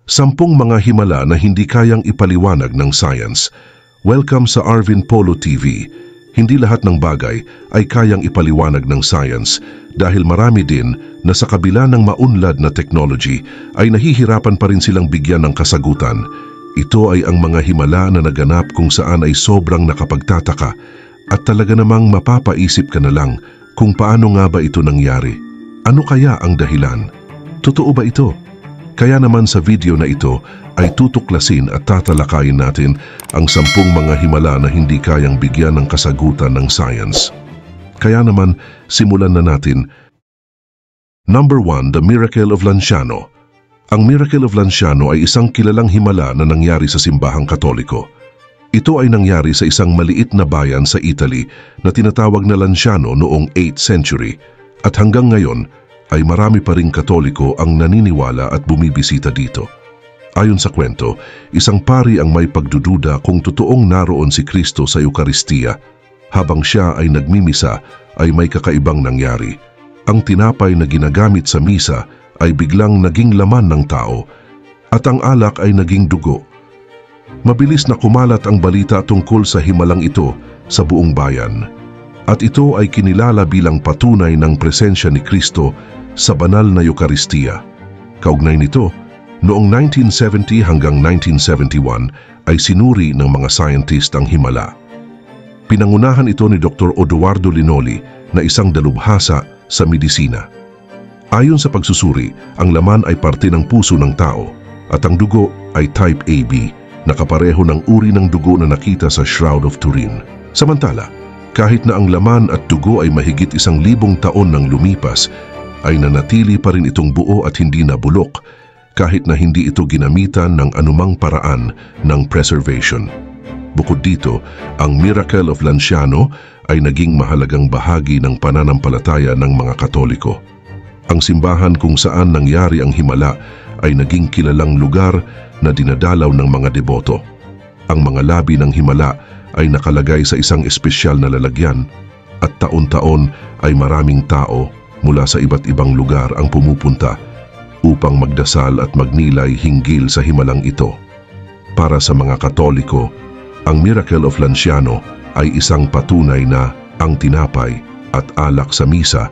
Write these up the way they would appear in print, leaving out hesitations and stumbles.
10 mga himala na hindi kayang ipaliwanag ng science. Welcome sa Arvin Polo TV. Hindi lahat ng bagay ay kayang ipaliwanag ng science dahil marami din na sa kabila ng maunlad na technology ay nahihirapan pa rin silang bigyan ng kasagutan. Ito ay ang mga himala na naganap kung saan ay sobrang nakapagtataka at talaga namang mapapaisip ka na lang kung paano nga ba ito nangyari. Ano kaya ang dahilan? Totoo ba ito? Kaya naman sa video na ito ay tutuklasin at tatalakayin natin ang 10 mga himala na hindi kayang bigyan ng kasagutan ng science. Kaya naman, simulan na natin. Number 1, The Miracle of Lanciano. Ang Miracle of Lanciano ay isang kilalang himala na nangyari sa simbahang Katoliko. Ito ay nangyari sa isang maliit na bayan sa Italy na tinatawag na Lanciano noong 8th century at hanggang ngayon ay marami pa ring Katoliko ang naniniwala at bumibisita dito. Ayon sa kwento, isang pari ang may pagdududa kung totoong naroon si Kristo sa Eukaristiya. Habang siya ay nagmimisa ay may kakaibang nangyari. Ang tinapay na ginagamit sa misa ay biglang naging laman ng tao at ang alak ay naging dugo. Mabilis na kumalat ang balita tungkol sa himalang ito sa buong bayan. At ito ay kinilala bilang patunay ng presensya ni Kristo sa banal na Eukaristiya. Kaugnay nito, noong 1970 hanggang 1971 ay sinuri ng mga scientist ang himala. Pinangunahan ito ni Dr. Odoardo Linoli na isang dalubhasa sa medisina. Ayon sa pagsusuri, ang laman ay parte ng puso ng tao at ang dugo ay type AB na kapareho ng uri ng dugo na nakita sa Shroud of Turin. Samantala, kahit na ang laman at dugo ay mahigit 1,000 taon nang lumipas, ay nanatili pa rin itong buo at hindi nabulok kahit na hindi ito ginamitan ng anumang paraan ng preservation. Bukod dito, ang Miracle of Lanciano ay naging mahalagang bahagi ng pananampalataya ng mga Katoliko. Ang simbahan kung saan nangyari ang himala ay naging kilalang lugar na dinadalaw ng mga deboto. Ang mga labi ng himala ay nakalagay sa isang espesyal na lalagyan at taon-taon ay maraming tao mula sa iba't ibang lugar ang pumupunta upang magdasal at magnilay hinggil sa himalang ito. Para sa mga Katoliko, ang Miracle of Lanciano ay isang patunay na ang tinapay at alak sa misa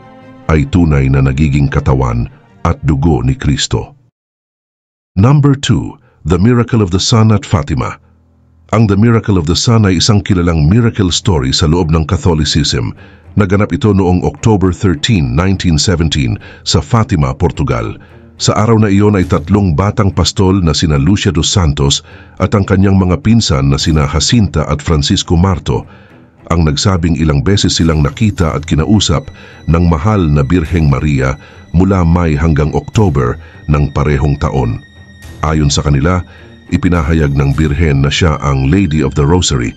ay tunay na nagiging katawan at dugo ni Kristo. Number 2, The Miracle of the Sun at Fatima. Ang The Miracle of the Sun ay isang kilalang miracle story sa loob ng Catholicism. Naganap ito noong October 13, 1917 sa Fatima, Portugal. Sa araw na iyon ay 3 batang pastol na sina Lucia dos Santos at ang kanyang mga pinsan na sina Jacinta at Francisco Marto ang nagsabing ilang beses silang nakita at kinausap ng mahal na Birheng Maria mula May hanggang October ng parehong taon. Ayon sa kanila, ipinahayag ng Birhen na siya ang Lady of the Rosary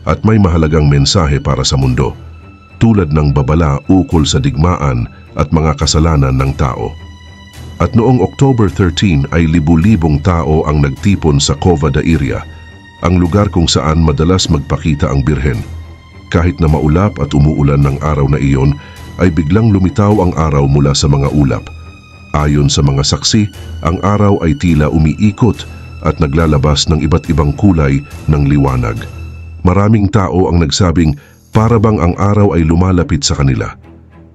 at may mahalagang mensahe para sa mundo, tulad ng babala ukol sa digmaan at mga kasalanan ng tao. At noong October 13 ay libu-libong tao ang nagtipon sa Cova da Iria, ang lugar kung saan madalas magpakita ang Birhen. Kahit na maulap at umuulan ng araw na iyon, ay biglang lumitaw ang araw mula sa mga ulap. Ayon sa mga saksi, ang araw ay tila umiikot at naglalabas ng iba't ibang kulay ng liwanag. Maraming tao ang nagsabing para bang ang araw ay lumalapit sa kanila,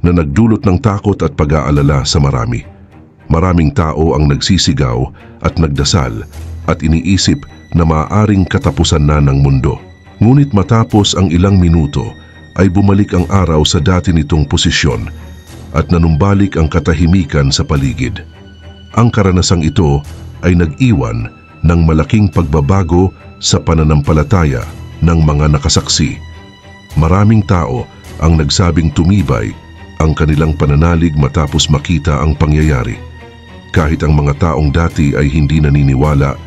na nagdulot ng takot at pag-aalala sa marami. Maraming tao ang nagsisigaw at nagdasal at iniisip na maaaring katapusan na ng mundo. Ngunit matapos ang ilang minuto ay bumalik ang araw sa dati nitong posisyon at nanumbalik ang katahimikan sa paligid. Ang karanasang ito ay nag-iwan ng malaking pagbabago sa pananampalataya ng mga nakasaksi. Maraming tao ang nagsabing tumibay ang kanilang pananalig matapos makita ang pangyayari. Kahit ang mga taong dati ay hindi naniniwala,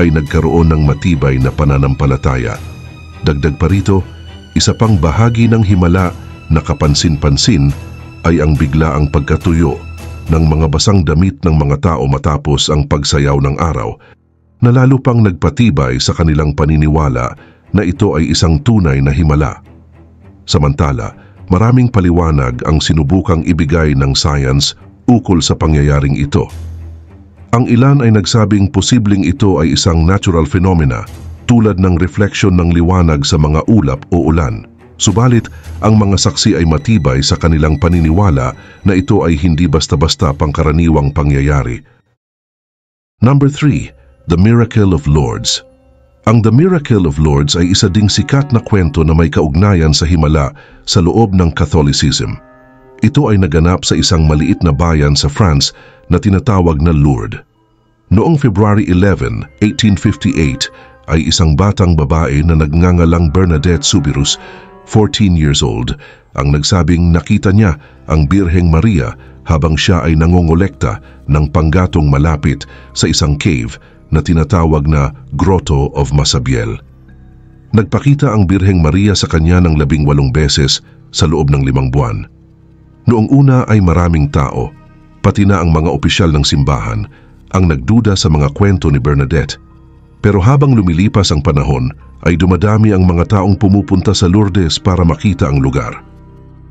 ay nagkaroon ng matibay na pananampalataya. Dagdag pa rito, isa pang bahagi ng himala na kapansin-pansin ay ang biglaang pagkatuyo ng mga basang damit ng mga tao matapos ang pagsayaw ng araw, na lalo pang nagpatibay sa kanilang paniniwala na ito ay isang tunay na himala. Samantala, maraming paliwanag ang sinubukang ibigay ng science ukol sa pangyayaring ito. Ang ilan ay nagsabing posibleng ito ay isang natural phenomena tulad ng refleksyon ng liwanag sa mga ulap o ulan. Subalit, ang mga saksi ay matibay sa kanilang paniniwala na ito ay hindi basta-basta pangkaraniwang pangyayari. Number 3. The Miracle of Lourdes. Ang The Miracle of Lourdes ay isa ding sikat na kwento na may kaugnayan sa Himala sa loob ng Catholicism. Ito ay naganap sa isang maliit na bayan sa France na tinatawag na Lourdes. Noong February 11, 1858, ay isang batang babae na nagngangalang Bernadette Soubirous, 14 years old, ang nagsabing nakita niya ang Birheng Maria habang siya ay nangongolekta ng panggatong malapit sa isang cave na tinatawag na Grotto of Masabiel. Nagpakita ang Birheng Maria sa kanya ng 18 beses sa loob ng 5 buwan. Noong una ay maraming tao, pati na ang mga opisyal ng simbahan, ang nagduda sa mga kwento ni Bernadette. Pero habang lumilipas ang panahon, ay dumadami ang mga taong pumupunta sa Lourdes para makita ang lugar.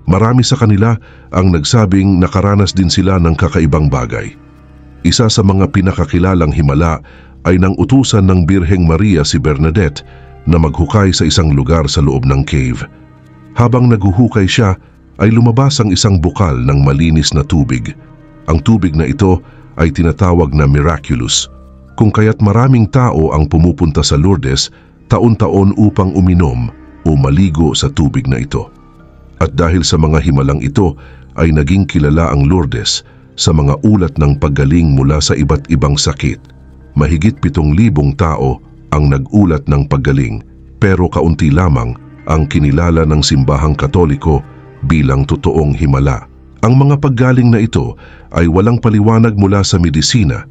Marami sa kanila ang nagsabing nakaranas din sila ng kakaibang bagay. Isa sa mga pinakakilalang himala ay nang utusan ng Birheng Maria si Bernadette na maghukay sa isang lugar sa loob ng cave. Habang naghuhukay siya, ay lumabas ang isang bukal ng malinis na tubig. Ang tubig na ito ay tinatawag na miraculous, kung kaya't maraming tao ang pumupunta sa Lourdes taon-taon upang uminom o maligo sa tubig na ito. At dahil sa mga himalang ito ay naging kilala ang Lourdes sa mga ulat ng paggaling mula sa iba't ibang sakit. Mahigit 7,000 tao ang nag-ulat ng paggaling, pero kaunti lamang ang kinilala ng simbahang Katoliko bilang totoong himala. Ang mga paggaling na ito ay walang paliwanag mula sa medisina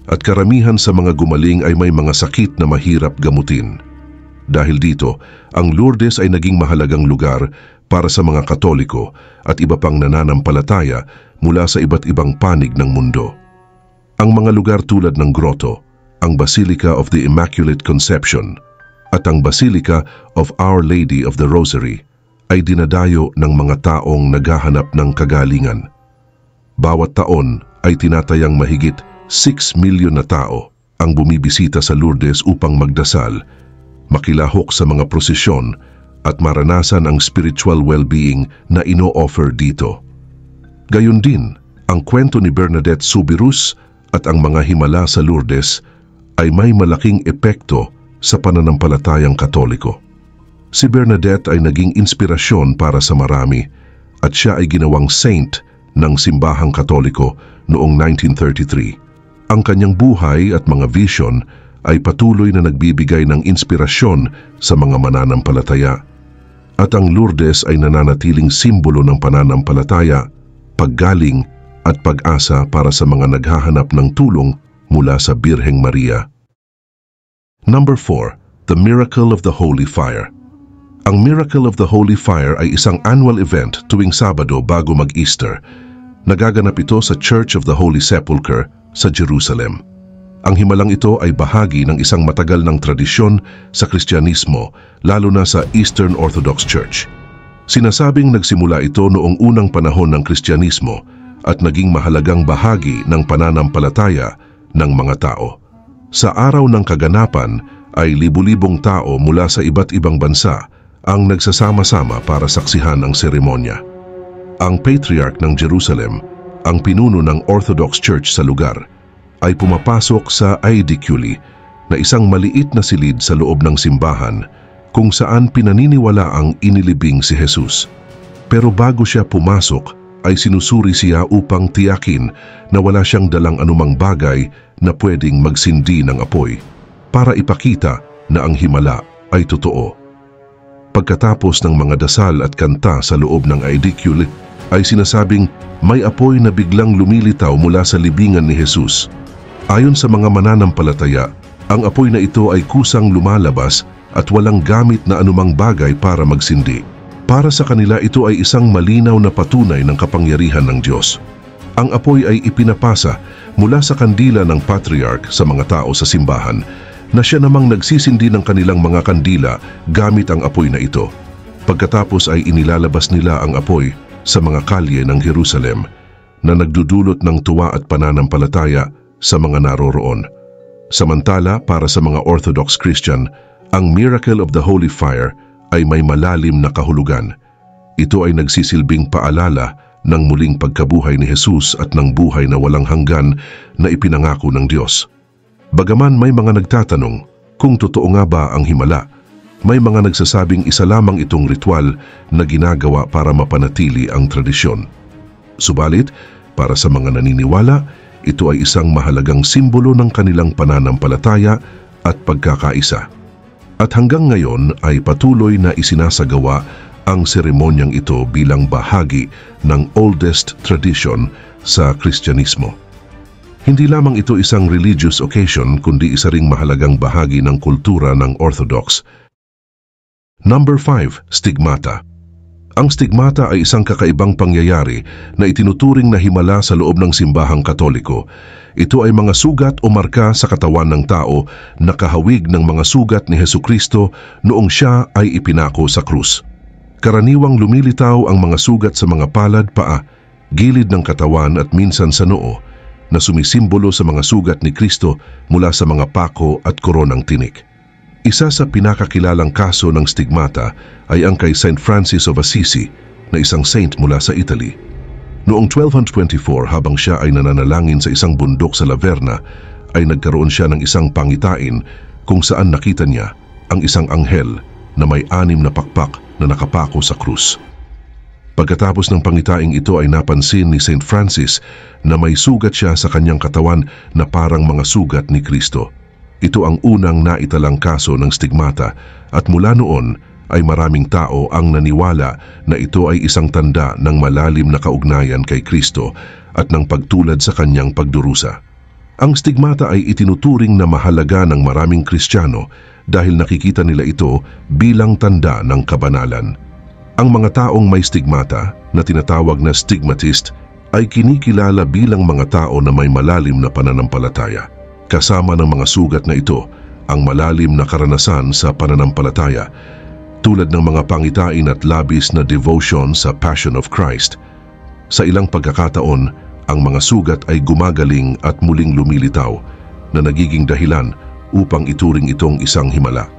at karamihan sa mga gumaling ay may mga sakit na mahirap gamutin. Dahil dito, ang Lourdes ay naging mahalagang lugar para sa mga Katoliko at iba pang nananampalataya mula sa iba't ibang panig ng mundo. Ang mga lugar tulad ng grotto, ang Basilica of the Immaculate Conception at ang Basilica of Our Lady of the Rosary ay dinadayo ng mga taong naghahanap ng kagalingan. Bawat taon ay tinatayang mahigit 6 milyon na tao ang bumibisita sa Lourdes upang magdasal, makilahok sa mga prosesyon at maranasan ang spiritual well-being na ino-offer dito. Gayon din, ang kwento ni Bernadette Soubirous at ang mga himala sa Lourdes ay may malaking epekto sa pananampalatayang Katoliko. Si Bernadette ay naging inspirasyon para sa marami at siya ay ginawang saint ng simbahang Katoliko noong 1933. Ang kanyang buhay at mga vision ay patuloy na nagbibigay ng inspirasyon sa mga mananampalataya. At ang Lourdes ay nananatiling simbolo ng pananampalataya, paggaling at pag-asa para sa mga naghahanap ng tulong mula sa Birheng Maria. Number 4. The Miracle of the Holy Fire. Ang Miracle of the Holy Fire ay isang annual event tuwing Sabado bago mag-Easter. Nagaganap ito sa Church of the Holy Sepulchre sa Jerusalem. Ang himalang ito ay bahagi ng isang matagal ng tradisyon sa Kristyanismo, lalo na sa Eastern Orthodox Church. Sinasabing nagsimula ito noong unang panahon ng Kristyanismo at naging mahalagang bahagi ng pananampalataya ng mga tao. Sa araw ng kaganapan ay libu-libong tao mula sa iba't ibang bansa ang nagsasama-sama para saksihan ang seremonya. Ang Patriarch ng Jerusalem, ang pinuno ng Orthodox Church sa lugar, ay pumapasok sa aedicule na isang maliit na silid sa loob ng simbahan kung saan pinaniniwala ang inilibing si Jesus. Pero bago siya pumasok ay sinusuri siya upang tiyakin na wala siyang dalang anumang bagay na pwedeng magsindi ng apoy para ipakita na ang himala ay totoo. Pagkatapos ng mga dasal at kanta sa loob ng aedicule ay sinasabing may apoy na biglang lumilitaw mula sa libingan ni Jesus. Ayon sa mga mananampalataya, ang apoy na ito ay kusang lumalabas at walang gamit na anumang bagay para magsindi. Para sa kanila ito ay isang malinaw na patunay ng kapangyarihan ng Diyos. Ang apoy ay ipinapasa mula sa kandila ng Patriarch sa mga tao sa simbahan na siya namang nagsisindi ng kanilang mga kandila gamit ang apoy na ito. Pagkatapos ay inilalabas nila ang apoy sa mga kalye ng Jerusalem na nagdudulot ng tuwa at pananampalataya sa mga naroroon. Samantala, para sa mga Orthodox Christian, ang Miracle of the Holy Fire ay may malalim na kahulugan. Ito ay nagsisilbing paalala ng muling pagkabuhay ni Jesus at ng buhay na walang hanggan na ipinangako ng Diyos. Bagaman may mga nagtatanong kung totoo nga ba ang himala, may mga nagsasabing isa lamang itong ritual na ginagawa para mapanatili ang tradisyon. Subalit, para sa mga naniniwala, ito ay isang mahalagang simbolo ng kanilang pananampalataya at pagkakaisa. At hanggang ngayon ay patuloy na isinasagawa ang seremonyang ito bilang bahagi ng oldest tradition sa Kristyanismo. Hindi lamang ito isang religious occasion kundi isa ring mahalagang bahagi ng kultura ng Orthodox. Number 5. Stigmata. Ang stigmata ay isang kakaibang pangyayari na itinuturing na himala sa loob ng simbahang Katoliko. Ito ay mga sugat o marka sa katawan ng tao na kahawig ng mga sugat ni Hesukristo noong siya ay ipinako sa krus. Karaniwang lumilitaw ang mga sugat sa mga palad, paa, gilid ng katawan at minsan sa noo, na sumisimbolo sa mga sugat ni Kristo mula sa mga pako at koronang tinik. Isa sa pinakakilalang kaso ng stigmata ay ang kay Saint Francis of Assisi na isang saint mula sa Italy. Noong 1224, habang siya ay nananalangin sa isang bundok sa Laverna, ay nagkaroon siya ng isang pangitain kung saan nakita niya ang isang anghel na may 6 na pakpak na nakapako sa krus. Pagkatapos ng pangitaing ito ay napansin ni Saint Francis na may sugat siya sa kanyang katawan na parang mga sugat ni Kristo. Ito ang unang naitalang kaso ng stigmata at mula noon ay maraming tao ang naniwala na ito ay isang tanda ng malalim na kaugnayan kay Kristo at ng pagtulad sa kanyang pagdurusa. Ang stigmata ay itinuturing na mahalaga ng maraming Kristiyano dahil nakikita nila ito bilang tanda ng kabanalan. Ang mga taong may stigmata na tinatawag na stigmatist ay kinikilala bilang mga tao na may malalim na pananampalataya. Kasama ng mga sugat na ito ang malalim na karanasan sa pananampalataya, tulad ng mga pangitain at labis na devotion sa Passion of Christ. Sa ilang pagkakataon, ang mga sugat ay gumagaling at muling lumilitaw na nagiging dahilan upang ituring itong isang himala.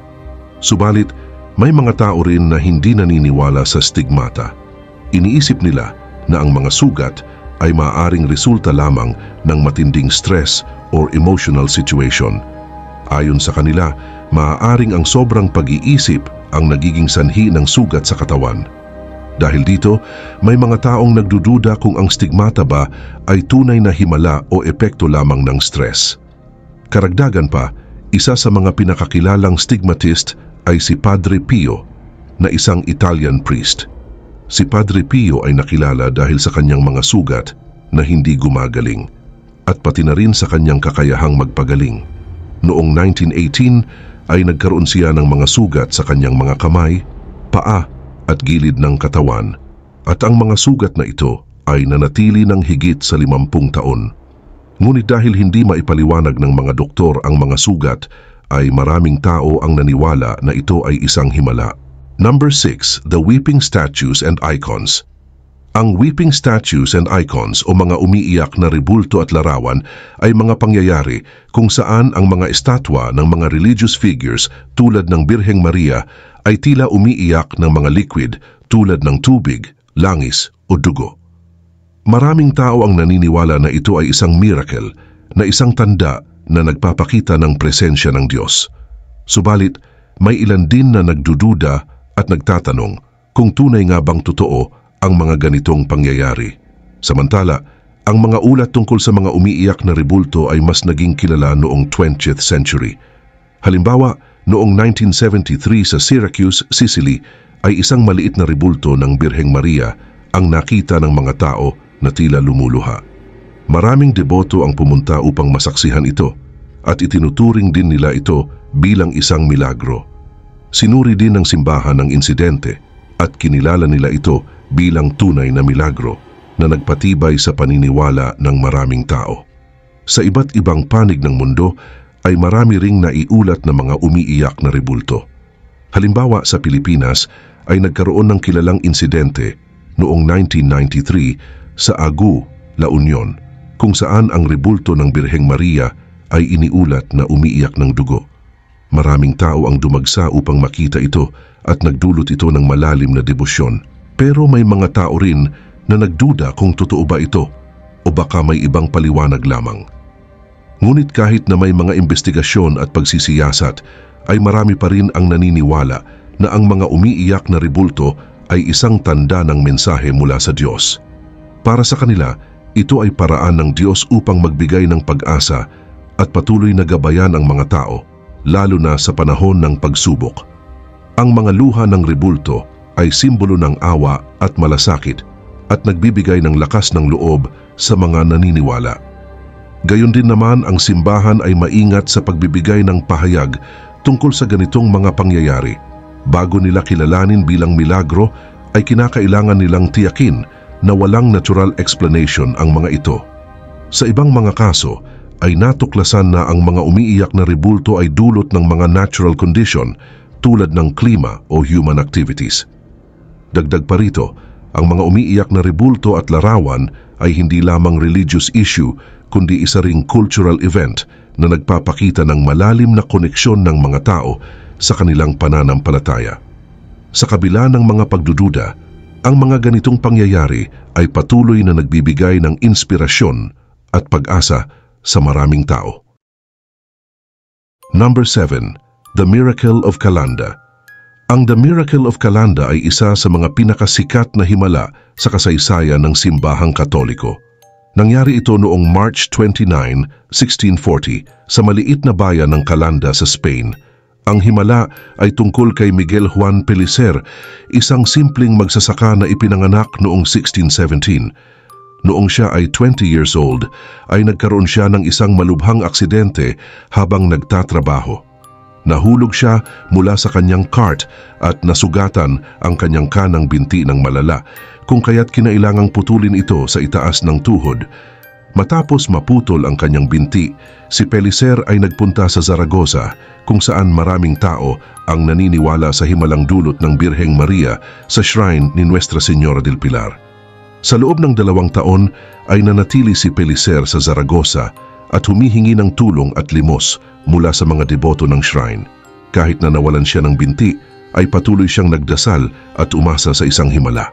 Subalit, may mga tao rin na hindi naniniwala sa stigmata. Iniisip nila na ang mga sugat ay maaaring resulta lamang ng matinding stress or emotional situation. Ayon sa kanila, maaaring ang sobrang pag-iisip ang nagiging sanhi ng sugat sa katawan. Dahil dito, may mga taong nagdududa kung ang stigmata ba ay tunay na himala o epekto lamang ng stress. Karagdagan pa, isa sa mga pinakakilalang stigmatist ay si Padre Pio, na isang Italian priest. Si Padre Pio ay nakilala dahil sa kanyang mga sugat na hindi gumagaling at pati na rin sa kanyang kakayahang magpagaling. Noong 1918 ay nagkaroon siya ng mga sugat sa kanyang mga kamay, paa at gilid ng katawan at ang mga sugat na ito ay nanatili ng higit sa 50 taon. Ngunit dahil hindi maipaliwanag ng mga doktor ang mga sugat, ay maraming tao ang naniwala na ito ay isang himala. Number 6. The Weeping Statues and Icons. Ang weeping statues and icons o mga umiiyak na rebulto at larawan ay mga pangyayari kung saan ang mga estatwa ng mga religious figures tulad ng Birheng Maria ay tila umiiyak ng mga liquid tulad ng tubig, langis o dugo. Maraming tao ang naniniwala na ito ay isang miracle, na isang tanda na nagpapakita ng presensya ng Diyos. Subalit, may ilan din na nagdududa at nagtatanong kung tunay nga bang totoo ang mga ganitong pangyayari. Samantala, ang mga ulat tungkol sa mga umiiyak na rebulto ay mas naging kilala noong 20th century. Halimbawa, noong 1973 sa Syracuse, Sicily, ay isang maliit na rebulto ng Birheng Maria ang nakita ng mga tao na tila lumuluha. Maraming deboto ang pumunta upang masaksihan ito at itinuturing din nila ito bilang isang milagro. Sinuri din ng simbahan ang insidente at kinilala nila ito bilang tunay na milagro na nagpatibay sa paniniwala ng maraming tao. Sa iba't ibang panig ng mundo ay marami ring naiulat na mga umiiyak na rebulto. Halimbawa sa Pilipinas ay nagkaroon ng kilalang insidente noong 1993 sa Agu, La Union, kung saan ang rebulto ng Birheng Maria ay iniulat na umiiyak ng dugo. Maraming tao ang dumagsa upang makita ito at nagdulot ito ng malalim na debosyon. Pero may mga tao rin na nagduda kung totoo ba ito o baka may ibang paliwanag lamang. Ngunit kahit na may mga investigasyon at pagsisiyasat, ay marami pa rin ang naniniwala na ang mga umiiyak na rebulto ay isang tanda ng mensahe mula sa Diyos. Para sa kanila, ito ay paraan ng Diyos upang magbigay ng pag-asa at patuloy na gabayan ang mga tao, lalo na sa panahon ng pagsubok. Ang mga luha ng rebulto ay simbolo ng awa at malasakit at nagbibigay ng lakas ng loob sa mga naniniwala. Gayon din naman, ang simbahan ay maingat sa pagbibigay ng pahayag tungkol sa ganitong mga pangyayari. Bago nila kilalanin bilang milagro, ay kinakailangan nilang tiyakin na walang natural explanation ang mga ito. Sa ibang mga kaso, ay natuklasan na ang mga umiiyak na rebulto ay dulot ng mga natural condition tulad ng klima o human activities. Dagdag pa rito, ang mga umiiyak na rebulto at larawan ay hindi lamang religious issue kundi isa ring cultural event na nagpapakita ng malalim na koneksyon ng mga tao sa kanilang pananampalataya. Sa kabila ng mga pagdududa, ang mga ganitong pangyayari ay patuloy na nagbibigay ng inspirasyon at pag-asa sa maraming tao. Number 7. The Miracle of Calanda. Ang The Miracle of Calanda ay isa sa mga pinakasikat na himala sa kasaysayan ng simbahang Katoliko. Nangyari ito noong March 29, 1640 sa maliit na bayan ng Calanda sa Spain. Ang himala ay tungkol kay Miguel Juan Pellicer, isang simpleng magsasaka na ipinanganak noong 1617. Noong siya ay 20 years old, ay nagkaroon siya ng isang malubhang aksidente habang nagtatrabaho. Nahulog siya mula sa kanyang cart at nasugatan ang kanyang kanang binti ng malala, kung kaya't kinailangang putulin ito sa itaas ng tuhod. Matapos maputol ang kanyang binti, si Pellicer ay nagpunta sa Zaragoza, kung saan maraming tao ang naniniwala sa himalang dulot ng Birheng Maria sa shrine ni Nuestra Señora del Pilar. Sa loob ng 2 taon ay nanatili si Pellicer sa Zaragoza at humihingi ng tulong at limos mula sa mga deboto ng shrine. Kahit na nawalan siya ng binti, ay patuloy siyang nagdasal at umasa sa isang himala.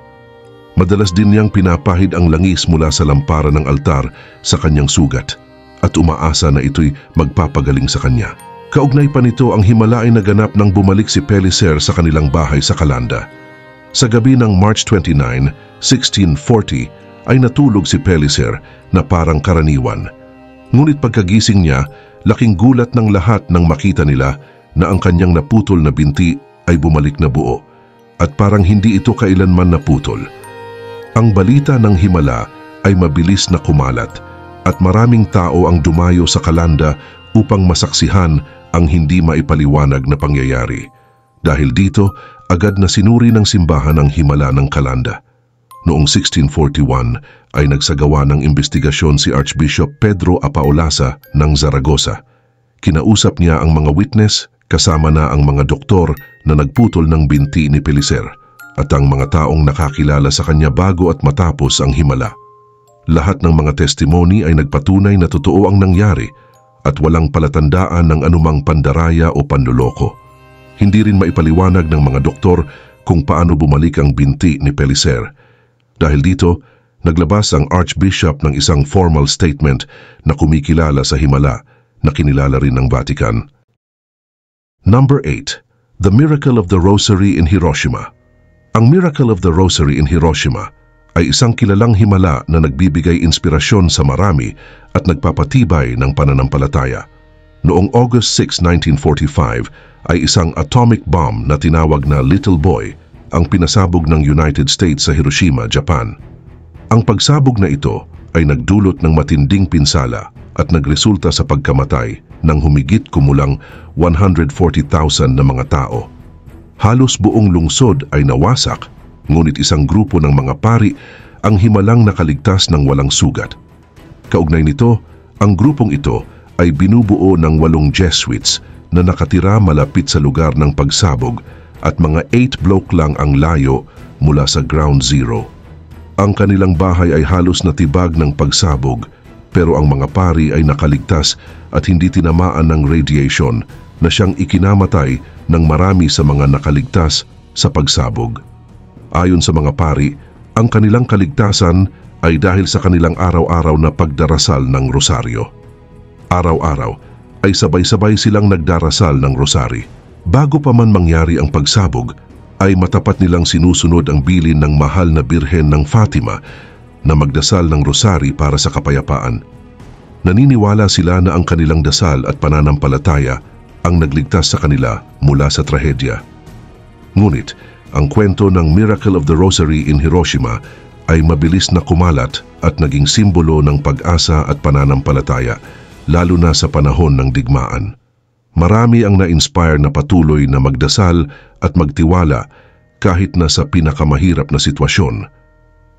Madalas din niyang pinapahid ang langis mula sa lampara ng altar sa kanyang sugat at umaasa na ito'y magpapagaling sa kanya. Kaugnay pa nito, ang himala ay naganap nang bumalik si Pellicer sa kanilang bahay sa Calanda. Sa gabi ng March 29, 1640 ay natulog si Pellicer na parang karaniwan. Ngunit pagkagising niya, laking gulat ng lahat nang makita nila na ang kanyang naputol na binti ay bumalik na buo at parang hindi ito kailanman naputol. Ang balita ng himala ay mabilis na kumalat at maraming tao ang dumayo sa Calanda upang masaksihan ang hindi maipaliwanag na pangyayari. Dahil dito, agad na sinuri ng simbahan ang himala ng Calanda. Noong 1641 ay nagsagawa ng investigasyon si Archbishop Pedro Apaolasa ng Zaragoza. Kinausap niya ang mga witness kasama na ang mga doktor na nagputol ng binti ni Pellicer at ang mga taong nakakilala sa kanya bago at matapos ang himala. Lahat ng mga testimony ay nagpatunay na totoo ang nangyari at walang palatandaan ng anumang pandaraya o panloloko. Hindi rin maipaliwanag ng mga doktor kung paano bumalik ang binti ni Pellicer. Dahil dito, naglabas ang Archbishop ng isang formal statement na kumikilala sa himala na kinilala rin ng Vatican. Number 8. The Miracle of the Rosary in Hiroshima. Ang Miracle of the Rosary in Hiroshima ay isang kilalang himala na nagbibigay inspirasyon sa marami at nagpapatibay ng pananampalataya. Noong August 6, 1945 ay isang atomic bomb na tinawag na Little Boy ang pinasabog ng United States sa Hiroshima, Japan. Ang pagsabog na ito ay nagdulot ng matinding pinsala at nagresulta sa pagkamatay ng humigit kumulang 140,000 na mga tao. Halos buong lungsod ay nawasak, ngunit isang grupo ng mga pari ang himalang nakaligtas ng walang sugat. Kaugnay nito, ang grupong ito ay binubuo ng 8 Jesuits na nakatira malapit sa lugar ng pagsabog at mga 8 block lang ang layo mula sa Ground Zero. Ang kanilang bahay ay halos natibag ng pagsabog, pero ang mga pari ay nakaligtas at hindi tinamaan ng radiation na siyang ikinamatay ng marami sa mga nakaligtas sa pagsabog. Ayon sa mga pari, ang kanilang kaligtasan ay dahil sa kanilang araw-araw na pagdarasal ng rosaryo. Araw-araw ay sabay-sabay silang nagdarasal ng rosary. Bago pa man mangyari ang pagsabog, ay matapat nilang sinusunod ang bilin ng mahal na Birhen ng Fatima na magdasal ng rosary para sa kapayapaan. Naniniwala sila na ang kanilang dasal at pananampalataya ang nagligtas sa kanila mula sa trahedya. Ngunit, ang kwento ng Miracle of the Rosary in Hiroshima ay mabilis na kumalat at naging simbolo ng pag-asa at pananampalataya, lalo na sa panahon ng digmaan. Marami ang na-inspire na patuloy na magdasal at magtiwala kahit na sa pinakamahirap na sitwasyon.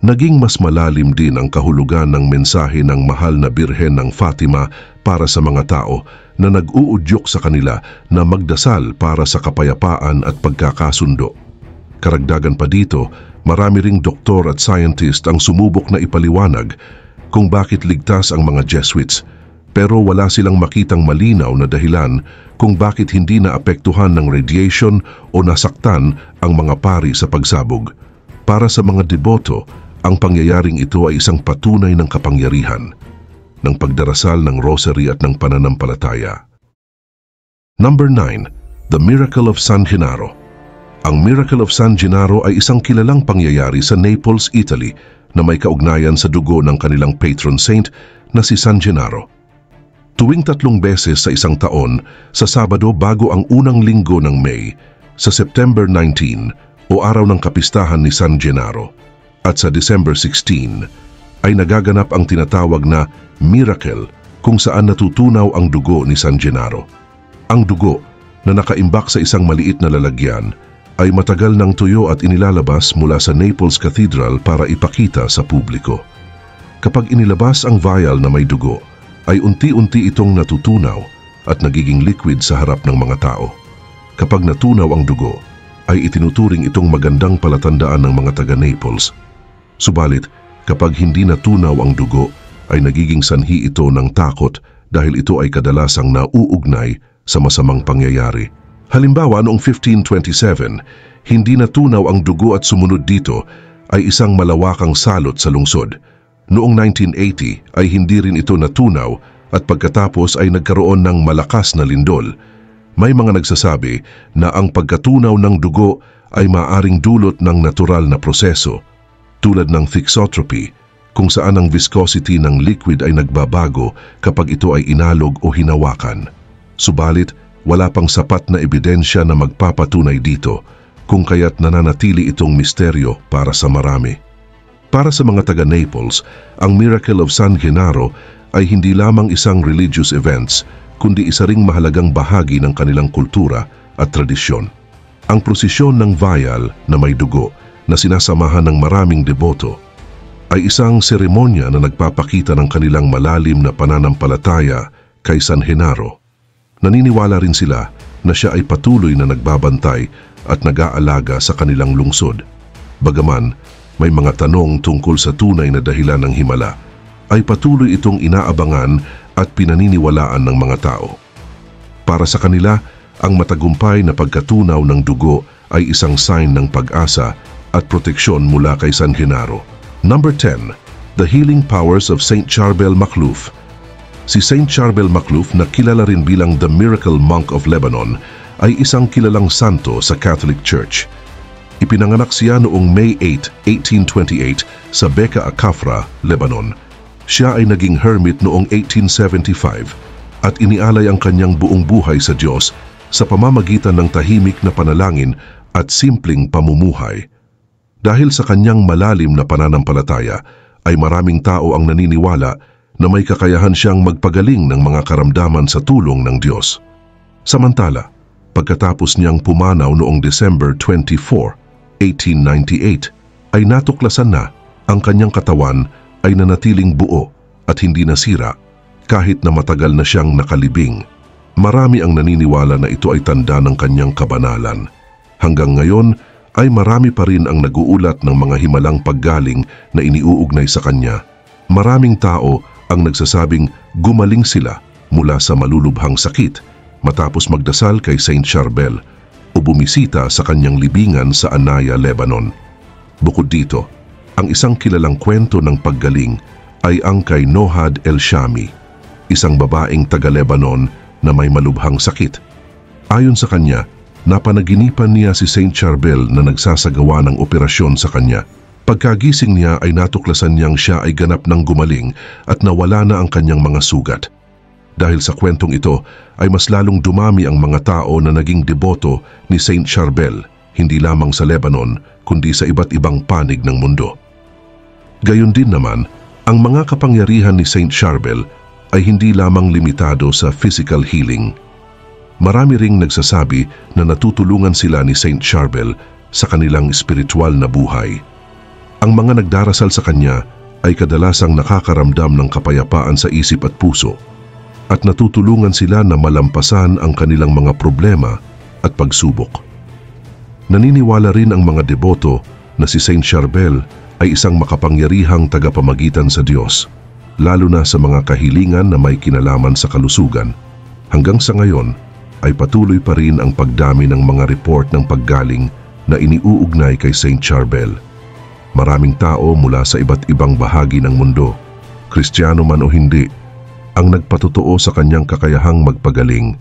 Naging mas malalim din ang kahulugan ng mensahe ng mahal na Birhen ng Fatima para sa mga tao na nag-uudyok sa kanila na magdasal para sa kapayapaan at pagkakasundo. Karagdagan pa dito, marami ring doktor at scientist ang sumubok na ipaliwanag kung bakit ligtas ang mga Jesuits, pero wala silang makitang malinaw na dahilan kung bakit hindi naapektuhan ng radiation o nasaktan ang mga pari sa pagsabog. Para sa mga deboto, ang pangyayaring ito ay isang patunay ng kapangyarihan, ng pagdarasal ng rosary at ng pananampalataya. Number 9. The Miracle of San Gennaro. Ang Miracle of San Gennaro ay isang kilalang pangyayari sa Naples, Italy na may kaugnayan sa dugo ng kanilang patron saint na si San Gennaro. Tuwing 3 beses sa isang taon, sa Sabado bago ang unang linggo ng May, sa September 19 o araw ng kapistahan ni San Gennaro, at sa December 16 ay nagaganap ang tinatawag na miracle kung saan natutunaw ang dugo ni San Gennaro. Ang dugo na nakaimbak sa isang maliit na lalagyan ay matagal ng tuyo at inilalabas mula sa Naples Cathedral para ipakita sa publiko. Kapag inilabas ang vial na may dugo, ay unti-unti itong natutunaw at nagiging liquid sa harap ng mga tao. Kapag natunaw ang dugo, ay itinuturing itong magandang palatandaan ng mga taga-Naples. Subalit, kapag hindi natunaw ang dugo, ay nagiging sanhi ito ng takot dahil ito ay kadalasang nauugnay sa masamang pangyayari. Halimbawa, noong 1527, hindi natunaw ang dugo at sumunod dito ay isang malawakang salot sa lungsod. Noong 1980 ay hindi rin ito natunaw at pagkatapos ay nagkaroon ng malakas na lindol. May mga nagsasabi na ang pagkatunaw ng dugo ay maaring dulot ng natural na proseso, tulad ng thixotropy, kung saan ang viscosity ng liquid ay nagbabago kapag ito ay inalog o hinawakan. Subalit, wala pang sapat na ebidensya na magpapatunay dito, kung kaya't nananatili itong misteryo para sa marami. Para sa mga taga-Naples, ang Miracle of San Gennaro ay hindi lamang isang religious events, kundi isa ring mahalagang bahagi ng kanilang kultura at tradisyon. Ang prosesyon ng vial na may dugo na sinasamahan ng maraming deboto ay isang seremonya na nagpapakita ng kanilang malalim na pananampalataya kay San Gennaro. Naniniwala rin sila na siya ay patuloy na nagbabantay at nag-aalaga sa kanilang lungsod. Bagaman may mga tanong tungkol sa tunay na dahilan ng himala, ay patuloy itong inaabangan at pinaniniwalaan ng mga tao. Para sa kanila, ang matagumpay na pagkatunaw ng dugo ay isang sign ng pag-asa at proteksyon mula kay San Gennaro. Number 10. The Healing Powers of Saint Charbel Makhlouf. Si Saint Charbel Makhlouf, na kilala rin bilang the Miracle Monk of Lebanon, ay isang kilalang santo sa Catholic Church. Ipinanganak siya noong May 8, 1828 sa Beka Akafra, Lebanon. Siya ay naging hermit noong 1875 at inialay ang kanyang buong buhay sa Diyos sa pamamagitan ng tahimik na panalangin at simpleng pamumuhay. Dahil sa kanyang malalim na pananampalataya, ay maraming tao ang naniniwala na may kakayahan siyang magpagaling ng mga karamdaman sa tulong ng Diyos. Samantala, pagkatapos niyang pumanaw noong December 24, 1898, ay natuklasan na ang kanyang katawan ay nanatiling buo at hindi nasira kahit na matagal na siyang nakalibing. Marami ang naniniwala na ito ay tanda ng kanyang kabanalan. Hanggang ngayon ay marami pa rin ang naguulat ng mga himalang paggaling na iniuugnay sa kanya. Maraming tao ang nagsasabing gumaling sila mula sa malulubhang sakit matapos magdasal kay Saint Charbel o bumisita sa kanyang libingan sa Anaya, Lebanon. Bukod dito, ang isang kilalang kwento ng paggaling ay ang kay Nohad El-Shami, isang babaeng taga-Lebanon na may malubhang sakit. Ayon sa kanya, napanaginipan niya si Saint Charbel na nagsasagawa ng operasyon sa kanya. Pagkagising niya ay natuklasan niyang siya ay ganap ng gumaling at nawala na ang kanyang mga sugat. Dahil sa kwentong ito ay mas lalong dumami ang mga tao na naging deboto ni Saint Charbel, hindi lamang sa Lebanon kundi sa iba't ibang panig ng mundo. Gayon din naman, ang mga kapangyarihan ni Saint Charbel ay hindi lamang limitado sa physical healing. Marami ring nagsasabi na natutulungan sila ni Saint Charbel sa kanilang espiritual na buhay. Ang mga nagdarasal sa kanya ay kadalasang nakakaramdam ng kapayapaan sa isip at puso at natutulungan sila na malampasan ang kanilang mga problema at pagsubok. Naniniwala rin ang mga deboto na si Saint Charbel ay isang makapangyarihang tagapamagitan sa Diyos, lalo na sa mga kahilingan na may kinalaman sa kalusugan. Hanggang sa ngayon ay patuloy pa rin ang pagdami ng mga report ng paggaling na iniuugnay kay Saint Charbel. Maraming tao mula sa iba't ibang bahagi ng mundo, Kristiyano man o hindi, ang nagpatotoo sa kanyang kakayahang magpagaling